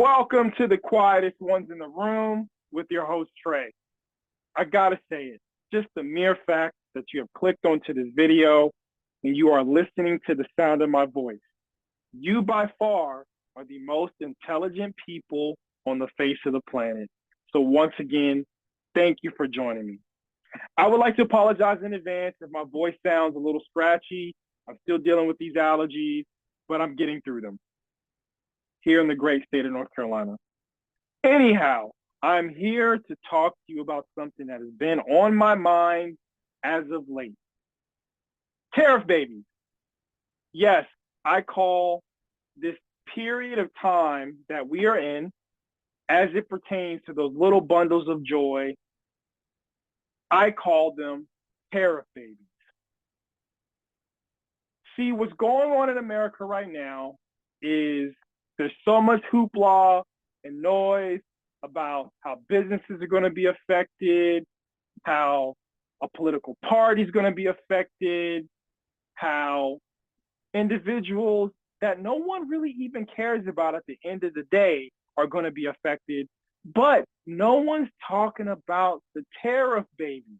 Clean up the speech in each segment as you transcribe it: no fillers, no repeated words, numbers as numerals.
Welcome to the quietest ones in the room with your host, Trey. I gotta say it, just the mere fact that you have clicked onto this video and you are listening to the sound of my voice. You by far are the most intelligent people on the face of the planet. So once again, thank you for joining me. I would like to apologize in advance if my voice sounds a little scratchy. I'm still dealing with these allergies, but I'm getting through them here in the great state of North Carolina. Anyhow, I'm here to talk to you about something that has been on my mind as of late. Tariff babies. Yes, I call this period of time that we are in, as it pertains to those little bundles of joy, I call them tariff babies. See, what's going on in America right now is there's so much hoopla and noise about how businesses are going to be affected, how a political party is going to be affected, how individuals that no one really even cares about at the end of the day are going to be affected. But no one's talking about the tariff babies.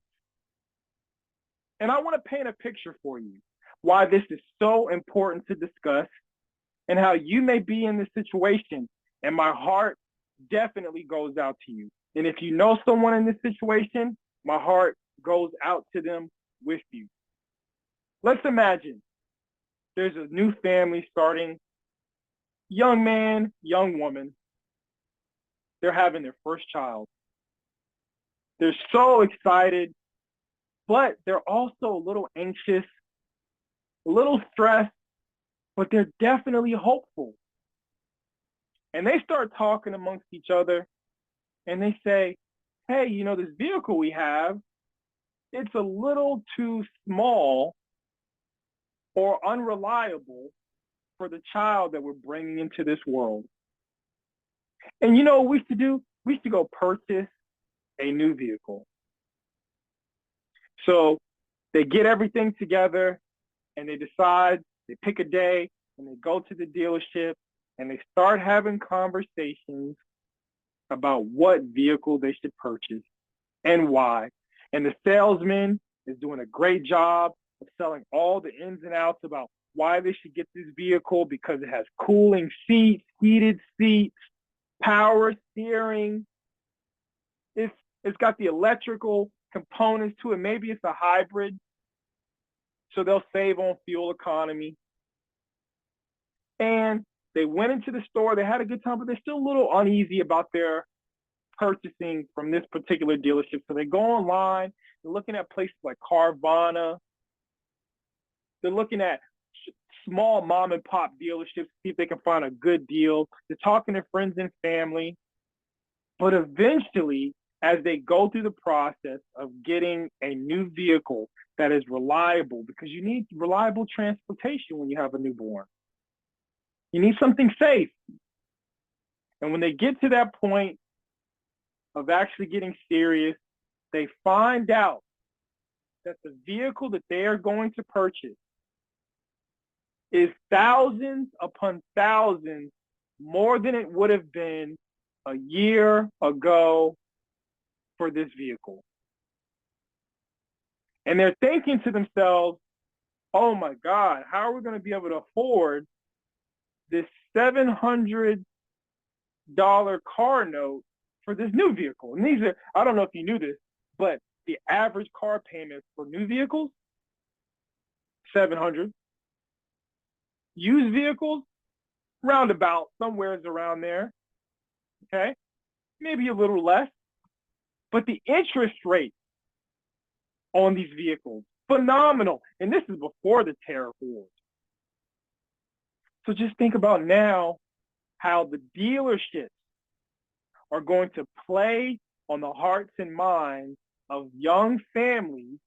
And I want to paint a picture for you why this is so important to discuss and how you may be in this situation. And my heart definitely goes out to you. And if you know someone in this situation, my heart goes out to them with you. Let's imagine there's a new family starting, young man, young woman. They're having their first child. They're so excited, but they're also a little anxious, a little stressed, but they're definitely hopeful. And they start talking amongst each other and they say, hey, you know, this vehicle we have, it's a little too small or unreliable for the child that we're bringing into this world. And you know what we used to do? We used to go purchase a new vehicle. So they get everything together and they decide, they pick a day and they go to the dealership and they start having conversations about what vehicle they should purchase and why. And the salesman is doing a great job of selling all the ins and outs about why they should get this vehicle, because it has cooling seats, heated seats, power steering. It's got the electrical components to it. Maybe it's a hybrid, so they'll save on fuel economy. And they went into the store, they had a good time, but they're still a little uneasy about their purchasing from this particular dealership. So they go online, they're looking at places like Carvana, they're looking at small mom and pop dealerships to see if they can find a good deal. They're talking to friends and family. But eventually, as they go through the process of getting a new vehicle that is reliable, because you need reliable transportation when you have a newborn. You need something safe. And when they get to that point of actually getting serious, they find out that the vehicle that they are going to purchase is thousands upon thousands more than it would have been a year ago for this vehicle. And they're thinking to themselves, oh my God, how are we going to be able to afford this $700 car note for this new vehicle? And these are, I don't know if you knew this, but the average car payment for new vehicles, $700. Used vehicles, roundabout, somewhere is around there. Okay, maybe a little less. But the interest rate on these vehicles, phenomenal. And this is before the tariff wars. So just think about now how the dealerships are going to play on the hearts and minds of young families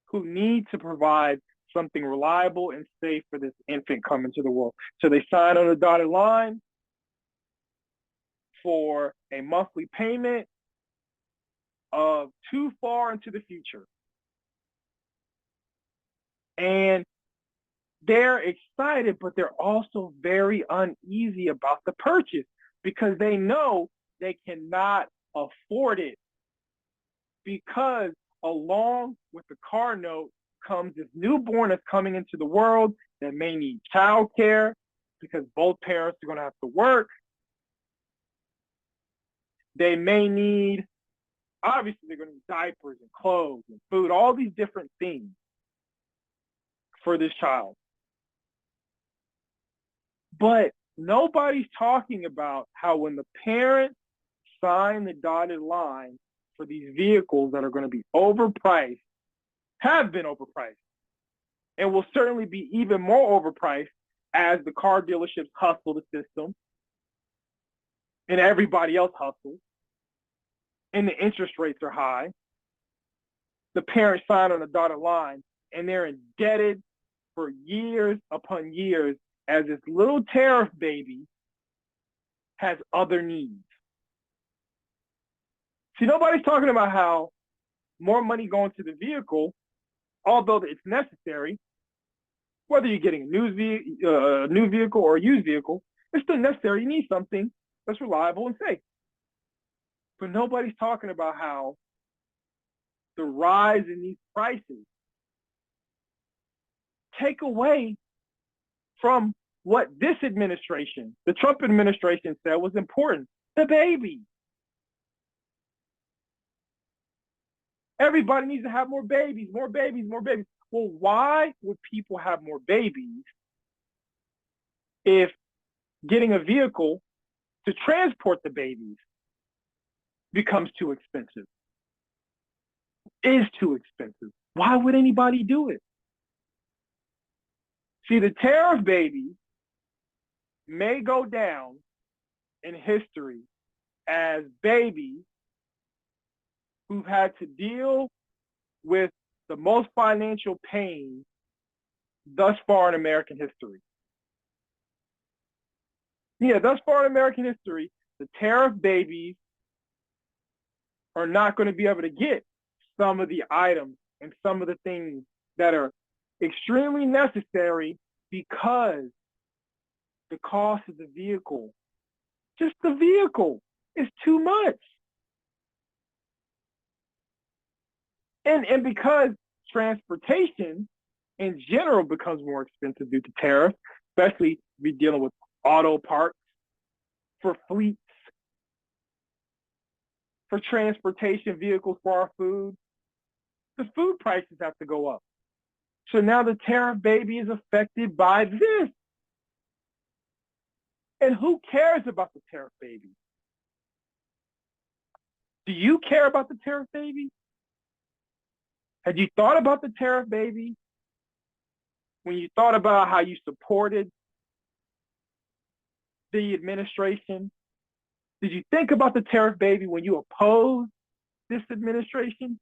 who need to provide something reliable and safe for this infant coming to the world. So they sign on the dotted line for a monthly payment of too far into the future. And they're excited, but they're also very uneasy about the purchase because they know they cannot afford it. Because along with the car note comes this newborn that's coming into the world that may need childcare because both parents are going to have to work. They may need, obviously, they're going to need diapers and clothes and food, all these different things for this child. But nobody's talking about how when the parents sign the dotted line for these vehicles that are going to be overpriced, have been overpriced, and will certainly be even more overpriced as the car dealerships hustle the system and everybody else hustles, and the interest rates are high. The parents sign on the dotted line, and they're indebted for years upon years as this little Tariff baby has other needs. See, nobody's talking about how more money going to the vehicle, although it's necessary, whether you're getting a new vehicle or a used vehicle, it's still necessary. You need something that's reliable and safe. But nobody's talking about how the rise in these prices take away from what this administration, the Trump administration, said was important, the baby. Everybody needs to have more babies, more babies, more babies. Well, why would people have more babies if getting a vehicle to transport the babies becomes too expensive? Is too expensive. Why would anybody do it? See, the Tariff babies may go down in history as babies who've had to deal with the most financial pain thus far in American history. Yeah, thus far in American history, the Tariff babies are not going to be able to get some of the items and some of the things that are extremely necessary because the cost of the vehicle, just the vehicle, is too much. And because transportation in general becomes more expensive due to tariffs, especially if you're dealing with auto parts, for fleets, for transportation vehicles for our food, the food prices have to go up. So now the Tariff baby is affected by this. And who cares about the Tariff baby? Do you care about the Tariff baby? Had you thought about the Tariff baby when you thought about how you supported the administration? Did you think about the Tariff baby when you opposed this administration?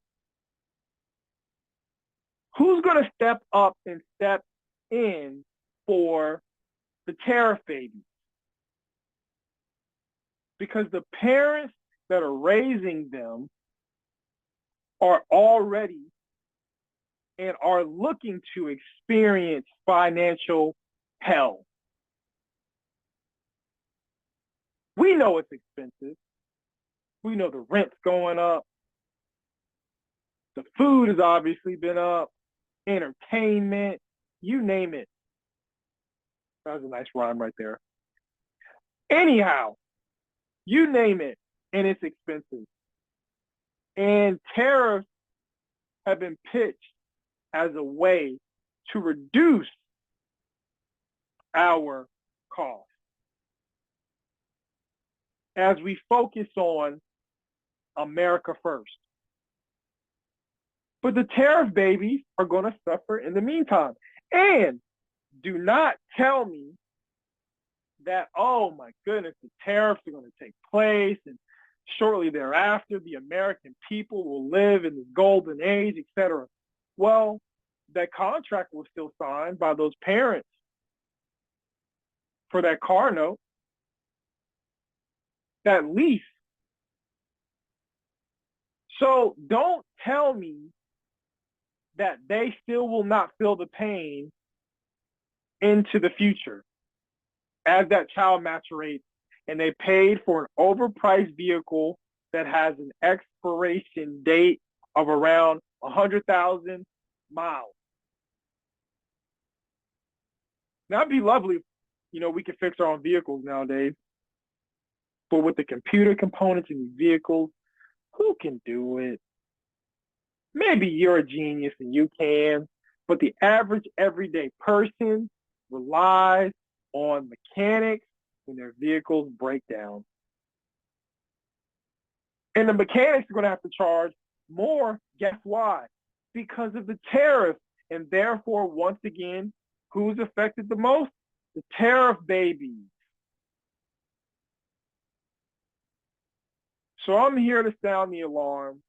Who's going to step up and step in for the Tariff baby? Because the parents that are raising them are already and are looking to experience financial hell. We know it's expensive. We know the rent's going up. The food has obviously been up. Entertainment, you name it. That was a nice rhyme right there. Anyhow, you name it, and it's expensive. And tariffs have been pitched as a way to reduce our costs as we focus on America first. But the Tariff babies are going to suffer in the meantime. And do not tell me that, oh my goodness, the tariffs are going to take place and shortly thereafter, the American people will live in this golden age, etc. Well, that contract was still signed by those parents for that car note, that lease. So don't tell me that they still will not feel the pain into the future as that child maturates and they paid for an overpriced vehicle that has an expiration date of around 100,000 miles. Now, it'd be lovely, we could fix our own vehicles nowadays. But with the computer components in these vehicles, who can do it? Maybe you're a genius and you can, but the average everyday person relies on mechanics when their vehicles break down. And the mechanics are going to have to charge more. Guess why? Because of the tariff. And therefore, once again, who's affected the most? The tariff babies. So I'm here to sound the alarm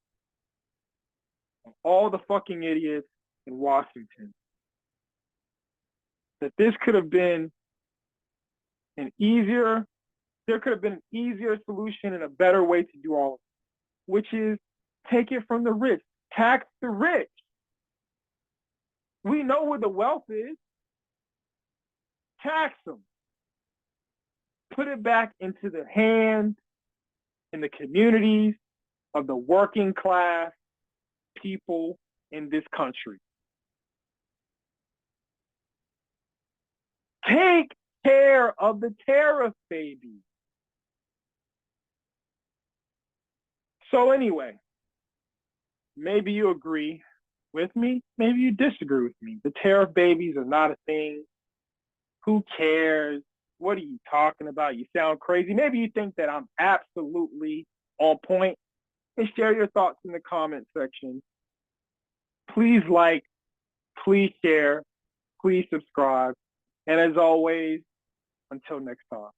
of all the fucking idiots in Washington. That this could have been there could have been an easier solution and a better way to do all of it, which is take it from the rich, tax the rich. We know where the wealth is. Tax them. Put it back into the hands in the communities of the working class people in this country. Take care of the tariff baby. So anyway, maybe you agree with me, maybe you disagree with me. The tariff babies are not a thing. Who cares? What are you talking about? You sound crazy. Maybe you think that I'm absolutely on point. And share your thoughts in the comment section. Please like, please share, please subscribe. And as always, until next time.